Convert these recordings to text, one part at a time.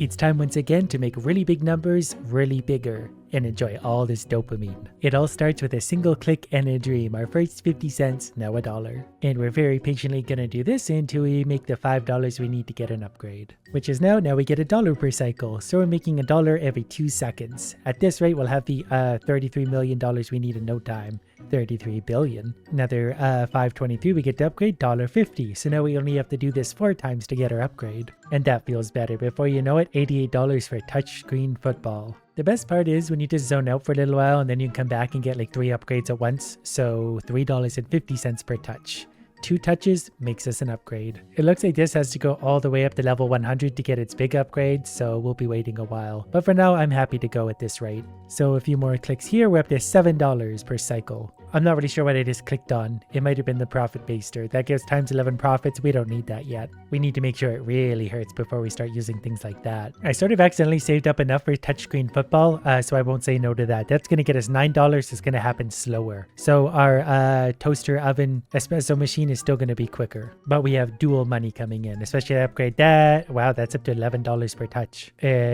It's time once again to make really big numbers really bigger and enjoy all this dopamine. It all starts with a single click and a dream. Our first 50 cents, now $1. And we're very patiently gonna do this until we make the $5 we need to get an upgrade. Which is now we get $1 per cycle. So we're making $1 every 2 seconds. At this rate, we'll have the $33 million we need in no time. 33 billion. Another 523 we get to upgrade, $1.50. So now we only have to do this 4 times to get our upgrade. And that feels better. Before you know it, $88 for touchscreen football. The best part is when you just zone out for a little while and then you can come back and get like 3 upgrades at once. So $3.50 per touch. 2 touches makes us an upgrade. It looks like this has to go all the way up to level 100 to get its big upgrade, so we'll be waiting a while. But for now, I'm happy to go at this rate. So a few more clicks here, we're up to $7 per cycle. I'm not really sure what I just clicked on. It might have been the profit baster. That gives times 11 profits. We don't need that yet. We need to make sure it really hurts before we start using things like that. I sort of accidentally saved up enough for touchscreen football, so I won't say no to that. That's going to get us $9. It's going to happen slower. So our toaster oven espresso machine is still going to be quicker. But we have dual money coming in, especially to upgrade that. Wow, that's up to $11 per touch.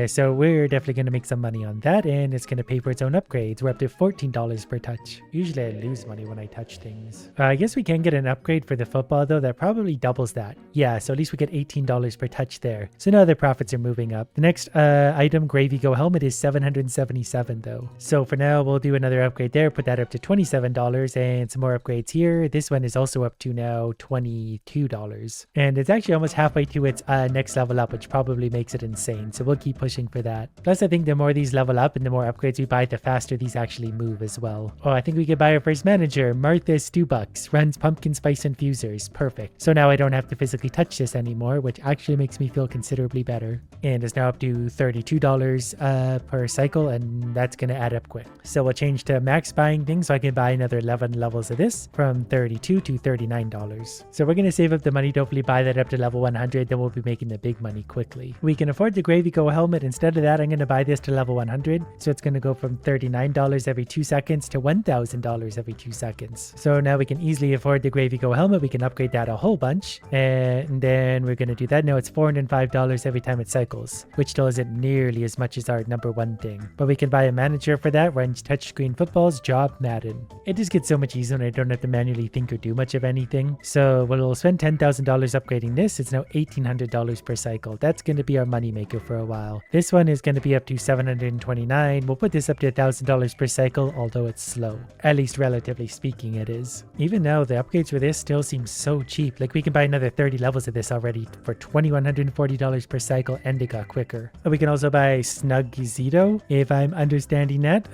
So we're definitely going to make some money on that, and it's going to pay for its own upgrades. We're up to $14 per touch. Usually I lose money when I touch things. I guess we can get an upgrade for the football though. That probably doubles that. Yeah, so at least we get $18 per touch there. So now the profits are moving up. The next item, Gravy Go Helmet, is $777 though. So for now, we'll do another upgrade there, put that up to $27 and some more upgrades here. This one is also up to now $22. And it's actually almost halfway to its next level up, which probably makes it insane. So we'll keep pushing for that. Plus, I think the more these level up and the more upgrades we buy, the faster these actually move as well. Oh, I think we could buy our first manager. Martha Stubucks runs pumpkin spice infusers. Perfect. So now I don't have to physically touch this anymore, which actually makes me feel considerably better. And it's now up to $32 per cycle, and that's going to add up quick. So we'll change to max buying things so I can buy another 11 levels of this from $32 to $39. So we're going to save up the money to hopefully buy that up to level 100, then we'll be making the big money quickly. We can afford the Gravy Go helmet. Instead of that, I'm going to buy this to level 100. So it's going to go from $39 every 2 seconds to $1,000 every 2 seconds. So now we can easily afford the Gravy Go helmet. We can upgrade that a whole bunch. And then we're going to do that. Now it's $405 every time it cycles, which still isn't nearly as much as our number 1 thing. But we can buy a manager for that, runs touchscreen footballs, job Madden. It just gets so much easier and I don't have to manually think or do much of anything. So we'll spend $10,000 upgrading this. It's now $1,800 per cycle. That's going to be our moneymaker for a while. This one is going to be up to $729. We'll put this up to $1,000 per cycle, although it's slow. At least relatively speaking it is. Even now, the upgrades for this still seem so cheap. Like we can buy another 30 levels of this already for $2,140 per cycle, and it got quicker. We can also buy Snug Zito, if I'm understanding that.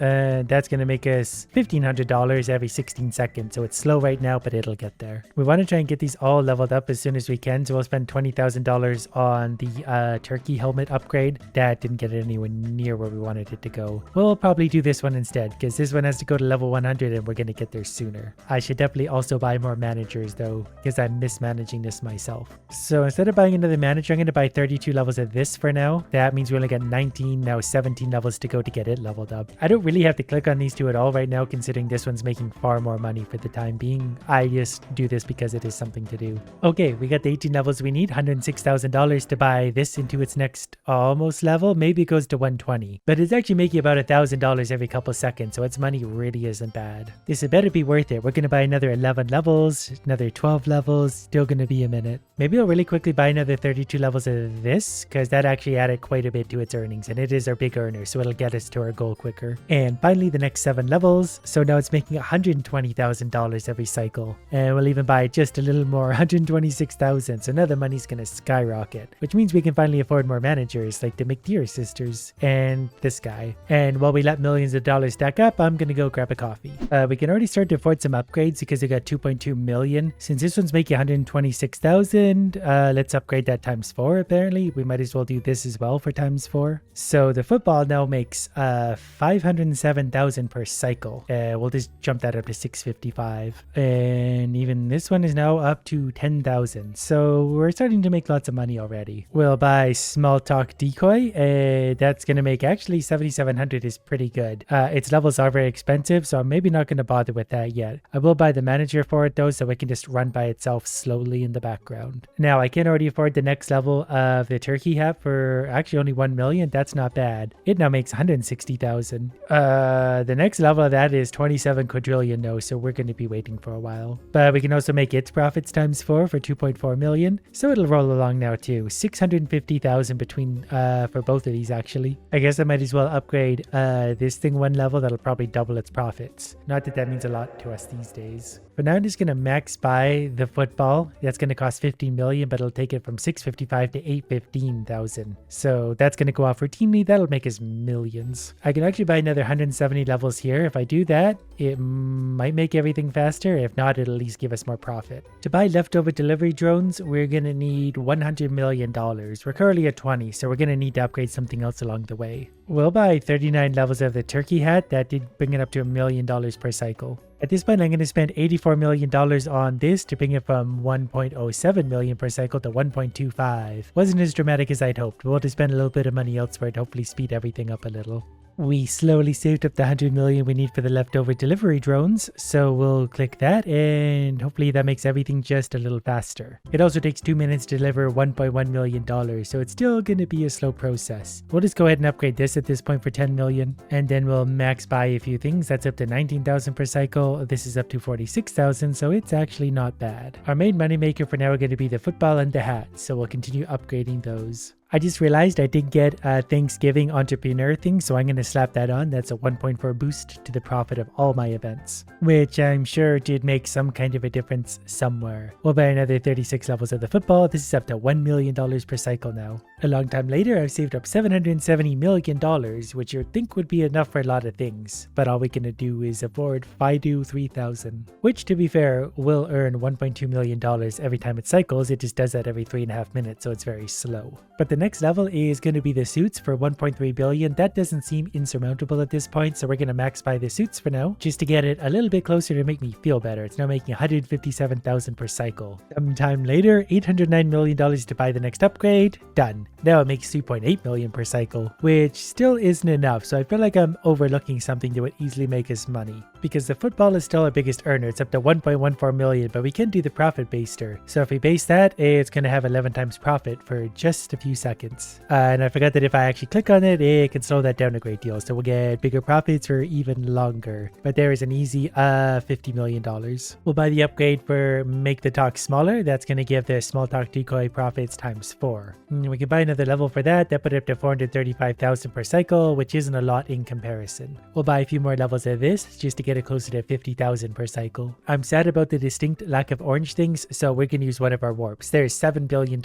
That's going to make us $1,500 every 16 seconds. So it's slow right now, but it'll get there. We want to try and get these all leveled up as soon as we can. So we'll spend $20,000 on the turkey helmet upgrade. That didn't get it anywhere near where we wanted it to go. We'll probably do this one instead, because this one has to go to level 100 and we're going to get there sooner. I should definitely also buy more managers though, because I'm mismanaging this myself. So instead of buying another manager, I'm going to buy 32 levels of this for now. That means we only got 19, now 17 levels to go to get it leveled up. I don't really have to click on these two at all right now, considering this one's making far more money for the time being. I just do this because it is something to do. Okay, we got the 18 levels we need, $106,000 to buy this into its next almost level. Maybe it goes to 120, but it's actually making about $1,000 every couple seconds, so its money really isn't bad. This had better be worth it. We're going to buy another 11 levels, another 12 levels, still going to be a minute. Maybe I'll really quickly buy another 32 levels of this, because that actually added quite a bit to its earnings, and it is our big earner, so it'll get us to our goal quicker. And finally, the next 7 levels, so now it's making $120,000 every cycle. And we'll even buy just a little more, $126,000, so now the money's going to skyrocket, which means we can finally afford more managers, like the McDeer sisters, and this guy. And while we let millions of dollars stack up, I'm going to go grab a coffee. We can already start to afford some upgrades because we got 2.2 million. Since this one's making 126,000, let's upgrade that times 4 apparently. We might as well do this as well for times 4. So the football now makes 507,000 per cycle. We'll just jump that up to 655. And even this one is now up to 10,000. So we're starting to make lots of money already. We'll buy Small Talk Decoy. That's going to make actually 7,700 is pretty good. Its levels are very expensive, so I'm maybe not going to bother with that yet. I will buy the manager for it though, so it can just run by itself slowly in the background. Now I can already afford the next level of the turkey hat for actually only 1 million. That's not bad. It now makes 160,000. The next level of that is 27 quadrillion though, so we're going to be waiting for a while. But we can also make its profits times 4 for 2.4 million. So it'll roll along now too. 650,000 between for both of these actually. I guess I might as well upgrade this thing one level. That'll probably double its profits. Not that that means a lot to us these days. For now, I'm just going to max buy the football. That's going to cost 15 million, but it'll take it from 655 to 815,000. So that's going to go off routinely. That'll make us millions. I can actually buy another 170 levels here. If I do that, it might make everything faster. If not, it'll at least give us more profit. To buy leftover delivery drones, we're going to need $100 million. We're currently at 20, so we're going to need to upgrade something else along the way. We'll buy 39 levels of the turkey hat. That did bring it up to $1 million per cycle. At this point, I'm going to spend $84 million on this to bring it from 1.07 million per cycle to 1.25. Wasn't as dramatic as I'd hoped. We'll have to spend a little bit of money elsewhere to hopefully speed everything up a little. We slowly saved up the 100 million we need for the leftover delivery drones, so we'll click that and hopefully that makes everything just a little faster. It also takes 2 minutes to deliver $1.1 million, so it's still going to be a slow process. We'll just go ahead and upgrade this at this point for 10 million, and then we'll max buy a few things. That's up to 19,000 per cycle. This is up to 46,000, so it's actually not bad. Our main moneymaker for now are going to be the football and the hat, so we'll continue upgrading those. I just realized I did get a Thanksgiving entrepreneur thing, so I'm going to slap that on. That's a 1.4 boost to the profit of all my events, which I'm sure did make some kind of a difference somewhere. We'll buy another 36 levels of the football. This is up to $1 million per cycle now. A long time later, I've saved up $770 million, which you'd think would be enough for a lot of things, but all we can do is afford FIDO 3000, which to be fair, will earn $1.2 million every time it cycles. It just does that every 3.5 minutes, so it's very slow. But the next level is going to be the suits for 1.3 billion. That doesn't seem insurmountable at this point, so we're going to max buy the suits for now, just to get it a little bit closer to make me feel better. It's now making 157,000 per cycle. Sometime later, $809 million to buy the next upgrade. Done. Now it makes 3.8 million per cycle, which still isn't enough, so I feel like I'm overlooking something that would easily make us money. Because the football is still our biggest earner. It's up to 1.14 million, but we can do the profit baster. So if we base that, it's going to have 11 times profit for just a few seconds. And I forgot that if I actually click on it, it can slow that down a great deal. So we'll get bigger profits for even longer. But there is an easy $50 million. We'll buy the upgrade for make the talk smaller. That's going to give the small talk decoy profits times 4. We can buy another level for that. That put it up to 435,000 per cycle, which isn't a lot in comparison. We'll buy a few more levels of this just to get it closer to 50,000 per cycle. I'm sad about the distinct lack of orange things, so we're going to use one of our warps. There's $7 billion.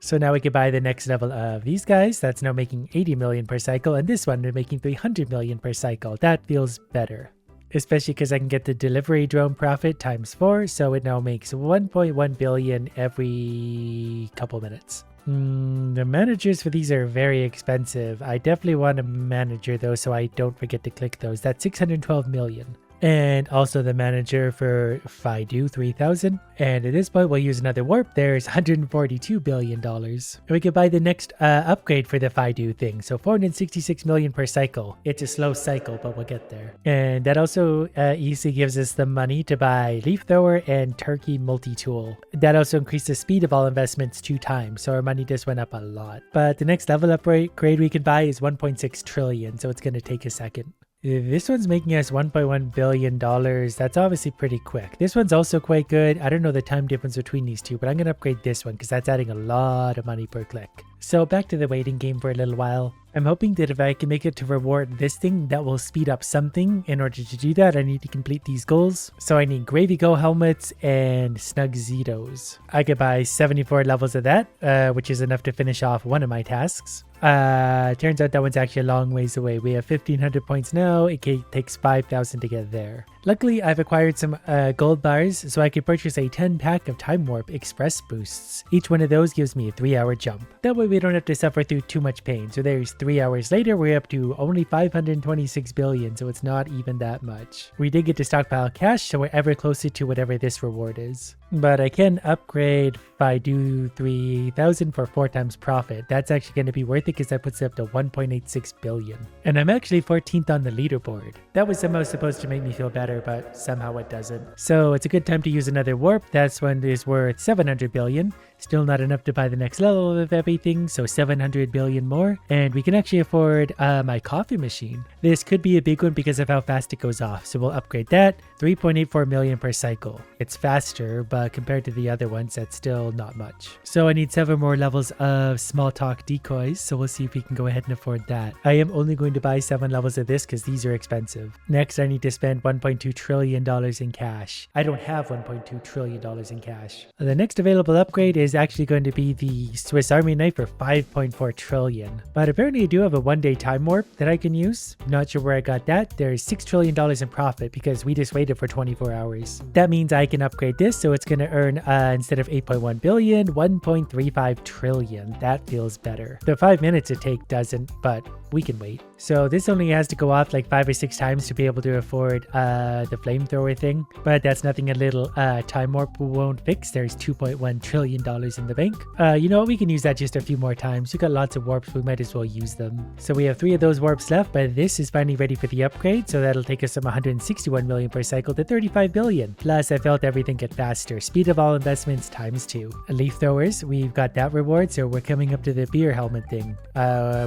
So now we can buy the next level of these guys. That's now making 80 million per cycle, and this one we're making 300 million per cycle. That feels better. Especially because I can get the delivery drone profit times 4, so it now makes 1.1 billion every couple minutes. The managers for these are very expensive. I definitely want a manager though, so I don't forget to click those. That's 612 million. And also the manager for FIDO 3000. And at this point, we'll use another warp. There's $142 billion. And we can buy the next upgrade for the FIDO thing. So 466 million per cycle. It's a slow cycle, but we'll get there. And that also easily gives us the money to buy leaf thrower and turkey multi-tool. That also increased the speed of all investments 2 times. So our money just went up a lot. But the next level upgrade we can buy is 1.6 trillion. So it's going to take a second. This one's making us $1.1 billion. That's obviously pretty quick. This one's also quite good. I don't know the time difference between these two, but I'm going to upgrade this one because that's adding a lot of money per click. So back to the waiting game for a little while. I'm hoping that if I can make it to reward this thing, that will speed up something. In order to do that, I need to complete these goals. So I need Gravy Go helmets and Snug Zetos. I could buy 74 levels of that, which is enough to finish off one of my tasks. Turns out that one's actually a long ways away. We have 1500 points now. It takes 5,000 to get there. Luckily, I've acquired some gold bars, so I could purchase a 10-pack of Time Warp Express Boosts. Each one of those gives me a 3-hour jump. That way we don't have to suffer through too much pain. So there's 3 hours later, we're up to only 526 billion, so it's not even that much. We did get to stockpile cash, so we're ever closer to whatever this reward is. But I can upgrade if I do 3,000 for 4 times profit. That's actually going to be worth it because that puts it up to 1.86 billion. And I'm actually 14th on the leaderboard. That was somehow supposed to make me feel better, but somehow it doesn't. So it's a good time to use another warp. That's one is worth 700 billion. Still not enough to buy the next level of everything, so 700 billion more. And we can actually afford my coffee machine. This could be a big one because of how fast it goes off. So we'll upgrade that. 3.84 million per cycle. It's faster, but compared to the other ones, that's still not much. So I need 7 more levels of small talk decoys. So we'll see if we can go ahead and afford that. I am only going to buy 7 levels of this because these are expensive. Next, I need to spend $1.2 trillion in cash. I don't have $1.2 trillion in cash. The next available upgrade is actually going to be the Swiss Army knife for 5.4 trillion. But apparently I do have a 1-day time warp that I can use. Not sure where I got that. There's $6 trillion in profit because we just waited for 24 hours. That means I can upgrade this, so it's going to earn instead of 8.1 billion, 1.35 trillion. That feels better. The 5 minutes it takes doesn't, but we can wait. So this only has to go off like 5 or 6 times to be able to afford the flamethrower thing, but that's nothing a little time warp won't fix. There's $2.1 trillion in the bank. You know what, we can use that just a few more times. We've got lots of warps, we might as well use them. So we have 3 of those warps left, but this is finally ready for the upgrade, so that'll take us from 161 million per cycle to 35 billion. Plus I felt everything get faster. Speed of all investments times 2. Leaf throwers, we've got that reward, so we're coming up to the beer helmet thing.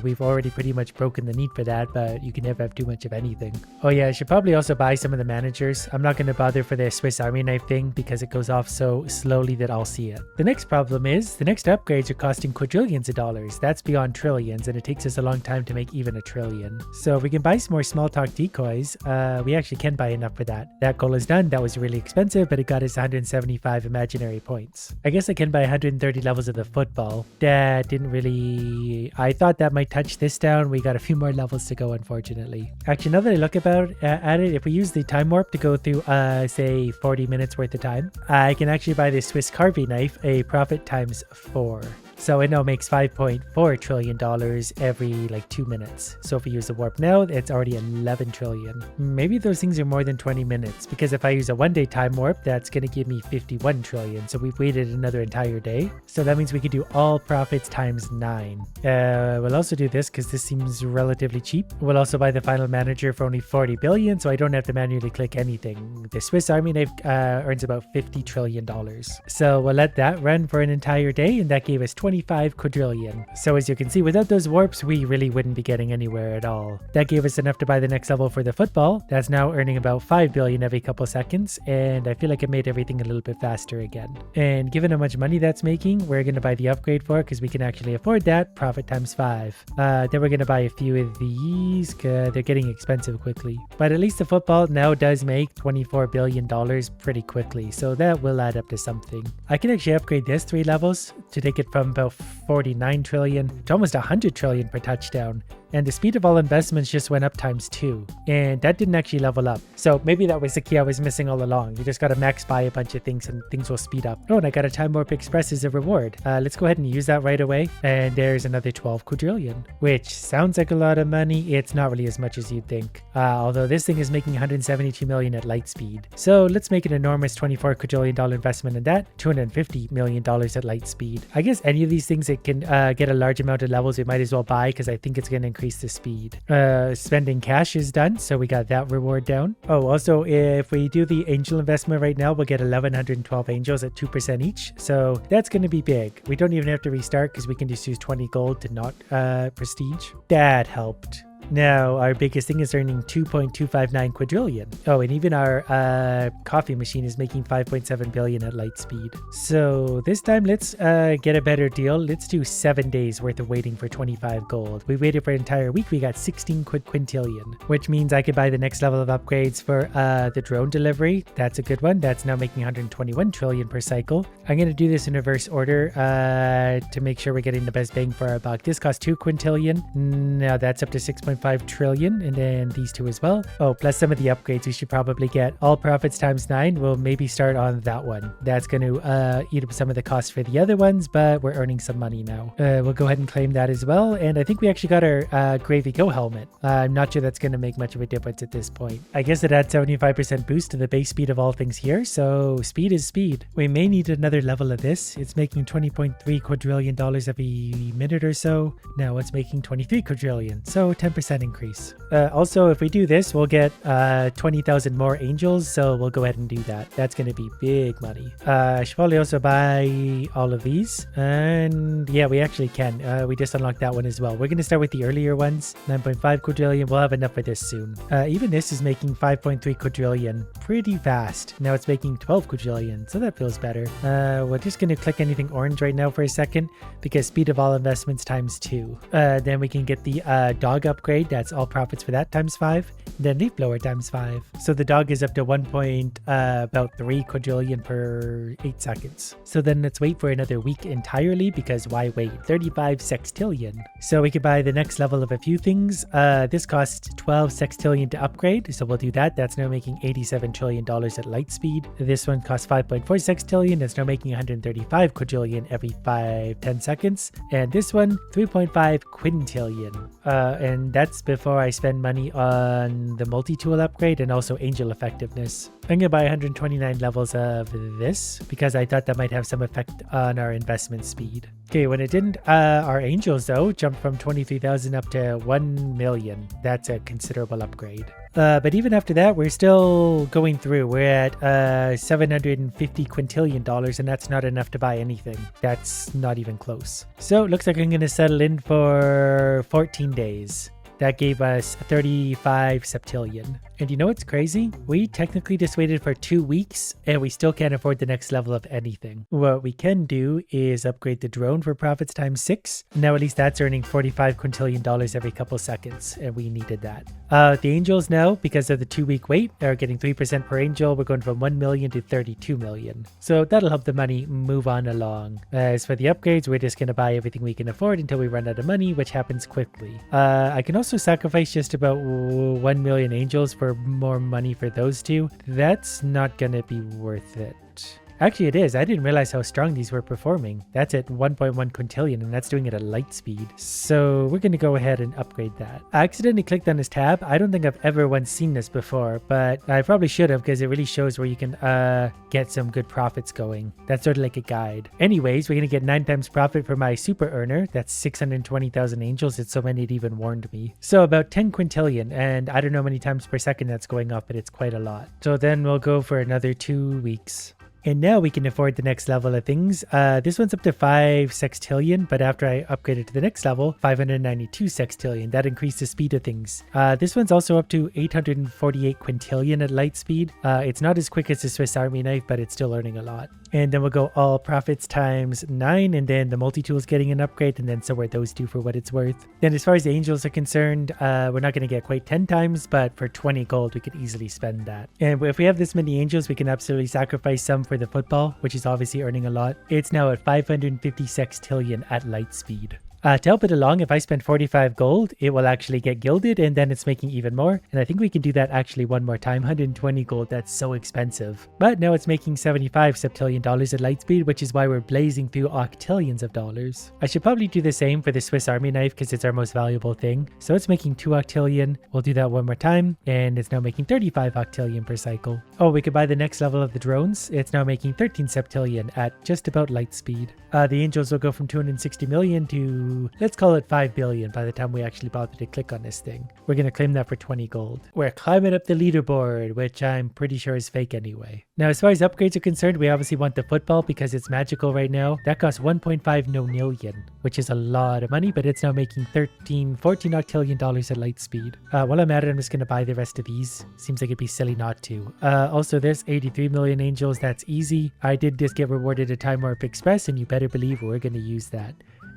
We've already pretty much broken the need for that, but you can never have too much of anything. Oh yeah, I should probably also buy some of the managers. I'm not going to bother for the Swiss Army knife thing because it goes off so slowly that I'll see it. The next problem is the next upgrades are costing quadrillions of dollars. That's beyond trillions, and it takes us a long time to make even a trillion. So if we can buy some more small talk decoys, we actually can buy enough for that. That goal is done. That was really expensive, but it got us 175 imaginary points. I guess I can buy 130 levels of the football. That didn't really... I thought that might touch this down. We got a few more levels to go, unfortunately. Actually, now that I look at it, if we use the time warp to go through, say, 40 minutes worth of time, I can actually buy the Swiss carving knife, a profit times 4. So it now makes $5.4 trillion every like 2 minutes. So if we use the warp now, it's already 11 trillion. Maybe those things are more than 20 minutes, because if I use a 1-day time warp, that's going to give me 51 trillion. So we've waited another entire day. So that means we could do all profits times 9. We'll also do this because this seems relatively cheap. We'll also buy the final manager for only 40 billion, so I don't have to manually click anything. The Swiss Army knife earns about $50 trillion. So we'll let that run for an entire day, and that gave us 25 quadrillion. So as you can see, without those warps, we really wouldn't be getting anywhere at all. That gave us enough to buy the next level for the football. That's now earning about 5 billion every couple seconds, and I feel like it made everything a little bit faster again. And given how much money that's making, we're going to buy the upgrade for it because we can actually afford that. Profit times 5. Then we're going to buy a few of these because they're getting expensive quickly. But at least the football now does make $24 billion pretty quickly, so that will add up to something. I can actually upgrade this 3 levels to take it from about 49 trillion to almost 100 trillion per touchdown. And the speed of all investments just went up times 2. And that didn't actually level up. So maybe that was the key I was missing all along. You just got to max buy a bunch of things and things will speed up. Oh, and I got a Time Warp Express as a reward. Let's go ahead and use that right away. And there's another 12 quadrillion, which sounds like a lot of money. It's not really as much as you'd think. Although this thing is making 172 million at light speed. So let's make an enormous $24 quadrillion investment in that. $250 million at light speed. I guess any of these things that can get a large amount of levels, we might as well buy because I think it's going to increase the speed. Spending cash is done, so we got that reward down. Oh, also, if we do the angel investment right now, we'll get 1112 angels at 2% each, so that's going to be big. We don't even have to restart because we can just use 20 gold to not prestige. That helped. Now, our biggest thing is earning 2.259 quadrillion. Oh, and even our coffee machine is making 5.7 billion at light speed. So this time, let's get a better deal. Let's do 7 days worth of waiting for 25 gold. We waited for an entire week. We got 16 quintillion, which means I could buy the next level of upgrades for the drone delivery. That's a good one. That's now making 121 trillion per cycle. I'm going to do this in reverse order to make sure we're getting the best bang for our buck. This costs 2 quintillion. Now that's up to 6.5 1.5 trillion, and then these two as well. Oh, plus some of the upgrades we should probably get. All profits times 9. We'll maybe start on that one. That's going to eat up some of the costs for the other ones, but we're earning some money now. We'll go ahead and claim that as well. And I think we actually got our Gravy Go helmet. I'm not sure that's going to make much of a difference at this point. I guess it adds 75% boost to the base speed of all things here, so speed is speed. We may need another level of this. It's making $20.3 quadrillion every minute or so. Now it's making 23 quadrillion, so 10% increase. Also, if we do this, we'll get 20,000 more angels, so we'll go ahead and do that. That's going to be big money. I should probably also buy all of these, and yeah, we actually can. We just unlocked that one as well. We're going to start with the earlier ones. 9.5 quadrillion. We'll have enough for this soon. Even this is making 5.3 quadrillion pretty fast. Now it's making 12 quadrillion, so that feels better. We're just going to click anything orange right now for a second because speed of all investments times 2. Then we can get the dog upgrade. That's all profits for that times 5. Then leaf blower times 5. So the dog is up to about 3 quadrillion per 8 seconds. So then let's wait for another week entirely because why wait? 35 sextillion. So we could buy the next level of a few things. This costs 12 sextillion to upgrade, so we'll do that. That's now making $87 trillion at light speed. This one costs 5.4 sextillion. That's now making 135 quadrillion every 10 seconds. And this one, 3.5 quintillion. And that's before I spend money on the multi-tool upgrade and also angel effectiveness. I'm gonna buy 129 levels of this because I thought that might have some effect on our investment speed. Okay, when it didn't, our angels though jumped from 23,000 up to 1 million. That's a considerable upgrade. But even after that, we're still going through. We're at $750 quintillion, and that's not enough to buy anything. That's not even close. So it looks like I'm going to settle in for 14 days. That gave us 35 septillion. And you know what's crazy? We technically just waited for 2 weeks and we still can't afford the next level of anything. What we can do is upgrade the drone for profits times 6. Now at least that's earning $45 quintillion every couple seconds, and we needed that. The angels now, because of the 2-week wait, are getting 3% per angel. We're going from 1 million to 32 million. So that'll help the money move on along. As for the upgrades, we're just going to buy everything we can afford until we run out of money, which happens quickly. I can also sacrifice just about 1 million angels for more money for those two. That's not gonna be worth it. Actually, it is. I didn't realize how strong these were performing. That's at 1.1 quintillion, and that's doing it at light speed. So we're going to go ahead and upgrade that. I accidentally clicked on this tab. I don't think I've ever once seen this before, but I probably should have because it really shows where you can get some good profits going. That's sort of like a guide. Anyways, we're going to get 9 times profit for my super earner. That's 620,000 angels. It's so many it even warned me. So about 10 quintillion, and I don't know how many times per second that's going up, but it's quite a lot. So then we'll go for another 2 weeks. And now we can afford the next level of things. This one's up to 5 sextillion, but after I upgrade it to the next level, 592 sextillion. That increased the speed of things. This one's also up to 848 quintillion at light speed. It's not as quick as the Swiss Army knife, but it's still earning a lot. And then we'll go all profits times 9, and then the multi-tool is getting an upgrade, and then so are those two for what it's worth. Then as far as the angels are concerned, we're not going to get quite 10 times, but for 20 gold, we could easily spend that. And if we have this many angels, we can absolutely sacrifice some for the football, which is obviously earning a lot. It's now at 550 sextillion at light speed. To help it along, if I spend 45 gold, it will actually get gilded, and then it's making even more. And I think we can do that actually one more time. 120 gold, that's so expensive. But now it's making 75 septillion dollars at light speed, which is why we're blazing through octillions of dollars. I should probably do the same for the Swiss Army knife because it's our most valuable thing. So it's making 2 octillion. We'll do that one more time, and it's now making 35 octillion per cycle. Oh, we could buy the next level of the drones. It's now making 13 septillion at just about light speed. The angels will go from 260 million to, let's call it 5 billion by the time we actually bother to click on this thing. We're going to claim that for 20 gold. We're climbing up the leaderboard, which I'm pretty sure is fake anyway. Now, as far as upgrades are concerned, we obviously want the football because it's magical right now. That costs 1.5 nonillion, which is a lot of money, but it's now making 14 octillion dollars at light speed. While I'm at it, I'm just going to buy the rest of these. Seems like it'd be silly not to. Also, there's 83 million angels. That's easy. I did just get rewarded a Time Warp Express, and you better believe we're going to use that.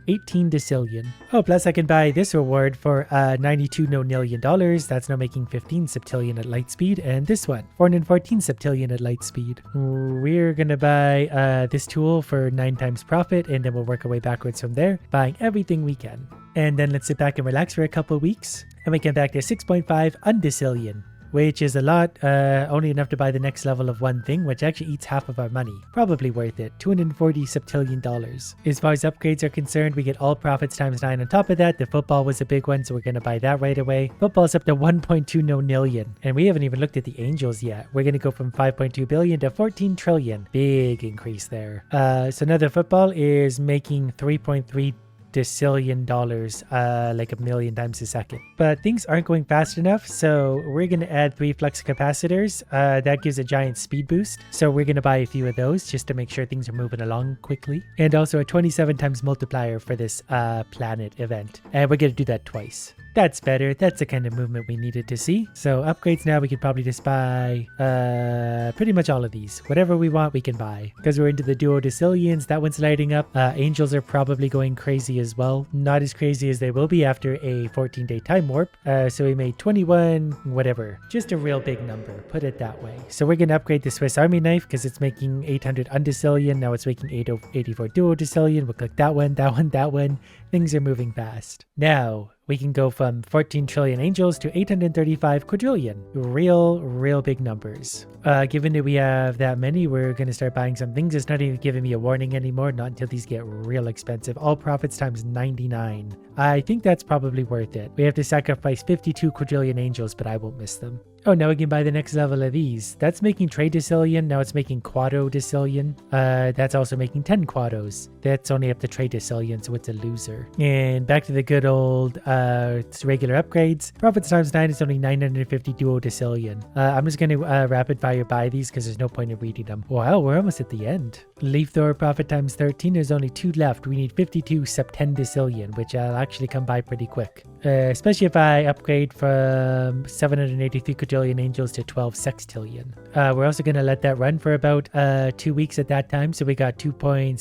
18 decillion. Oh, plus I can buy this reward for 92 nonillion dollars. That's now making 15 septillion at light speed. And this one, 414 septillion at light speed. We're gonna buy this tool for 9 times profit, and then we'll work our way backwards from there, buying everything we can. And then let's sit back and relax for a couple weeks. And we get back to 6.5 undecillion, which is a lot, only enough to buy the next level of one thing, which actually eats half of our money. Probably worth it, $240 septillion. As far as upgrades are concerned, we get all profits times 9 on top of that. The football was a big one, so we're going to buy that right away. Football's up to 1.20 million, and we haven't even looked at the angels yet. We're going to go from 5.2 billion to 14 trillion. Big increase there. So now the football is making 3.3 decillion dollars, like a million times a second. But things aren't going fast enough, so we're going to add 3 flux capacitors. That gives a giant speed boost, so we're going to buy a few of those just to make sure things are moving along quickly. And also a 27 times multiplier for this planet event, and we're going to do that twice. That's better. That's the kind of movement we needed to see. So upgrades now, we could probably just buy pretty much all of these. Whatever we want, we can buy. Because we're into the duodecillions, that one's lighting up. Angels are probably going crazy as well. Not as crazy as they will be after a 14-day time warp. So we made 21, whatever. Just a real big number, put it that way. So we're going to upgrade the Swiss Army knife because it's making 800 undecillion. Now it's making 84 duodecillion. We'll click that one, that one, that one. Things are moving fast. Now, we can go from 14 trillion angels to 835 quadrillion. Real big numbers. Given that we have that many, we're going to start buying some things. It's not even giving me a warning anymore, not until these get real expensive. All profits times 99. I think that's probably worth it. We have to sacrifice 52 quadrillion angels, but I won't miss them. Oh, now we can buy the next level of these. That's making tridecillion. Now it's making quadrodecillion. That's also making 10 quados. That's only up to tridecillion, so it's a loser. And back to the good old regular upgrades. Profits times 9 is only 950 duodecillion. I'm just going to rapid fire buy these because there's no point in reading them. Wow, we're almost at the end. Leaf thrower profit times 13. There's only 2 left. We need 52 septendecillion, which I'll actually come by pretty quick. Especially if I upgrade from 783 quadrillion angels to 12 sextillion. We're also going to let that run for about 2 weeks at that time, so we got 2.7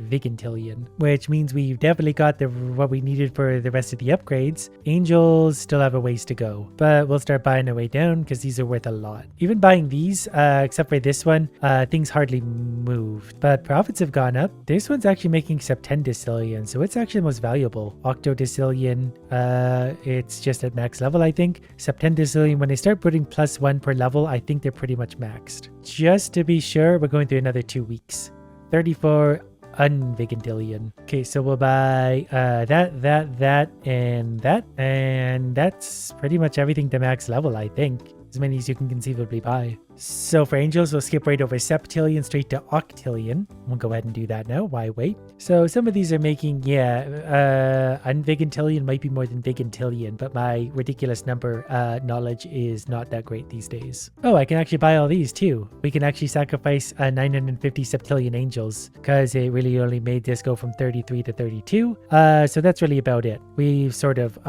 vigintillion, which means we've definitely got what we needed for the rest of the upgrades. Angels still have a ways to go, but we'll start buying our way down because these are worth a lot. Even buying these, except for this one, things hardly moved, but profits have gone up. This one's actually making septendecillion, so it's actually the most valuable. Octodecillion, it's just at max level, I think. Septendecillion, when they start putting +1 per level, I think they're pretty much maxed. Just to be sure, we're going through another 2 weeks. 34 unvigintillion. Okay, so we'll buy that, and that's pretty much everything to max level, I think. As many as you can conceivably buy. So for angels, we'll skip right over septillion straight to octillion. We'll go ahead and do that now. Why wait? So some of these are making, unvigintillion might be more than vigintillion, but my ridiculous number knowledge is not that great these days. Oh, I can actually buy all these too. We can actually sacrifice 950 septillion angels because it really only made this go from 33 to 32. So that's really about it. We've sort of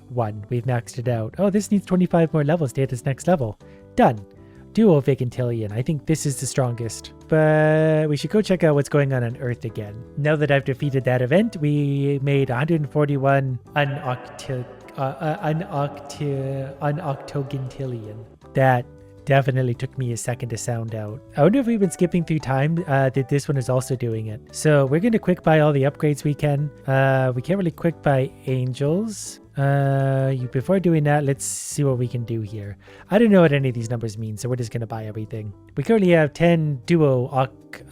won. We've maxed it out. Oh, this needs 25 more levels to hit this next level. Done. Duo vigintillion. I think this is the strongest. But we should go check out what's going on Earth again. Now that I've defeated that event, we made 141 unoctogintillion. That definitely took me a second to sound out. I wonder if we've been skipping through time that this one is also doing it. So we're going to quick buy all the upgrades we can. We can't really quick buy angels. Before doing that, let's see what we can do here. I don't know what any of these numbers mean, so we're just going to buy everything. We currently have 10 duo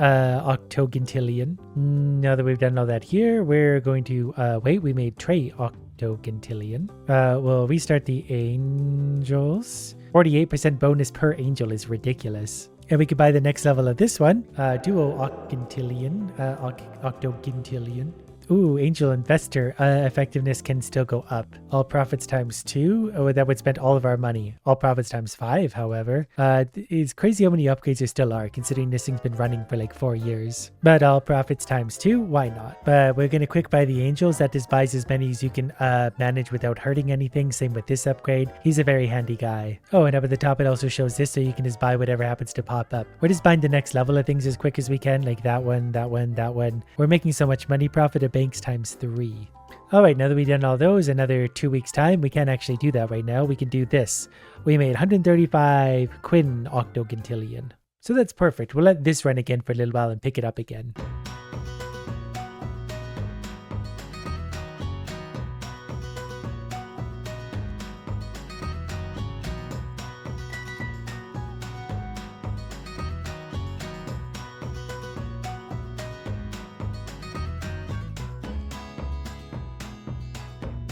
octogintillion. Now that we've done all that here, we're going to wait. We made tray octogintillion. We'll restart the angels. 48% bonus per angel is ridiculous. And we could buy the next level of this one. Duo octogintillion. Ooh, angel investor effectiveness can still go up. All profits times 2. Oh, that would spend all of our money. All profits times 5, however. It's crazy how many upgrades there still are, considering this thing's been running for like 4 years. But all profits times 2, why not? But we're going to quick buy the angels. That just buys as many as you can manage without hurting anything. Same with this upgrade. He's a very handy guy. Oh, and up at the top, it also shows this, so you can just buy whatever happens to pop up. We're just buying the next level of things as quick as we can, like that one, that one, that one. We're making so much money profit at banks times 3. All right, now that we've done all those, another 2 weeks time, we can't actually do that right now. We can do this. We made 135 quin octogintillion. So that's perfect. We'll let this run again for a little while and pick it up again.